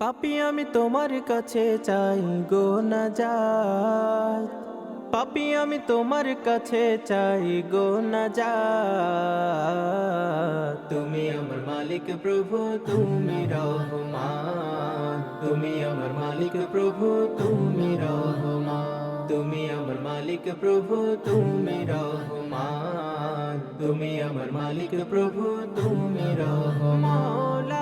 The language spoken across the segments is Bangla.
পাপী আমি তোমার কাছে চাই গো নাজাত, পাপী আমি তোমার কাছে চাই গো নাজাত। তুমি আমার মালিক প্রভু, তুমি রহমান, তুমি আমার মালিক প্রভু, তুমি রহমান। তুমি আমার মালিক প্রভু, তুমি রহমান, তুমি আমার মালিক প্রভু, তুমি রহমান।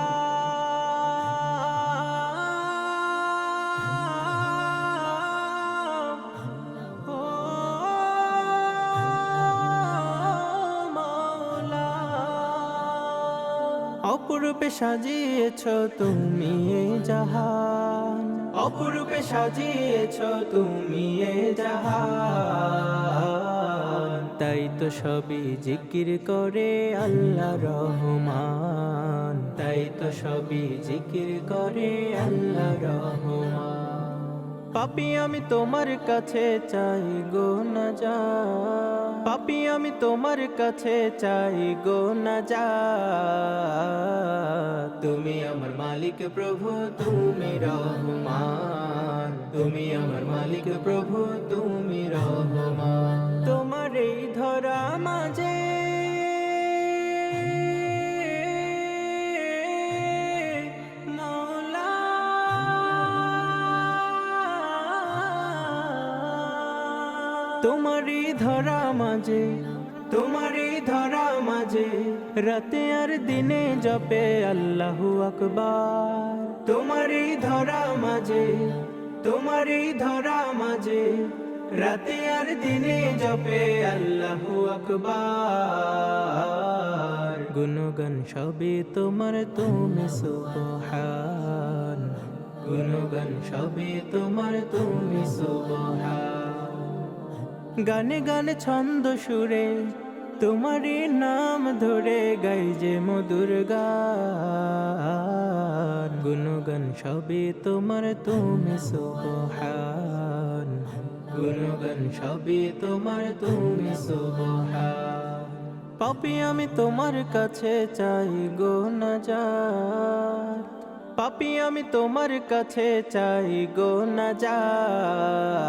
অপরূপে সাজিয়েছ তুমি এ জাহান, অপরূপে সাজিয়েছ তুমি এ জাহান। তাই তো সবই জিকির করে আল্লাহ রহমান, তাই তো সবই জিকির করে আল্লাহ রহমান। পাপী আমি তোমার কাছে চাই গো নাজাত, পাপী আমি তোমার কাছে চাই গো নাজাত। তুমি আমার মালিক প্রভু, তুমি রহমান, তুমি আমার মালিক প্রভু, তুমি রহমান। তোমার এই ধরা মাঝে তোমারি ধরা মাঝে, তোমারি ধরা মাঝে রাতে আর দিনে জপে আল্লাহু আকবার। তোমারি ধরা মাঝে, তোমারি ধরা মাঝে রাতে আর দিনে জপে আল্লাহু আকবার। গুণগান সবে তোমার, তুমি সুবহান, গুণগান সবে তোমার, তুমি সুবহান। গানে গানে ছন্দ সুরে তোমারই নাম ধরে গাই যে মধুর গান। গুণগান সবে তোমার, তুমি সুবহান, গুণগান সবে তোমার, তুমি সুবহান। পাপী আমি তোমার কাছে চাই গো নাজাত, পাপী আমি তোমার কাছে চাই গো নাজাত।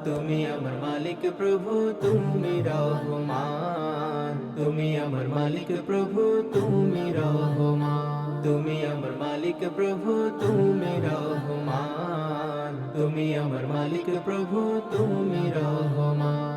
তুমি আমার মালিক প্রভু, তুমি রহমান, তুমি আমার মালিক প্রভু, তুমি রহমান। তুমি আমার মালিক প্রভু, তুমি রহমান, তুমি আমার মালিক প্রভু, তুমি রহমান।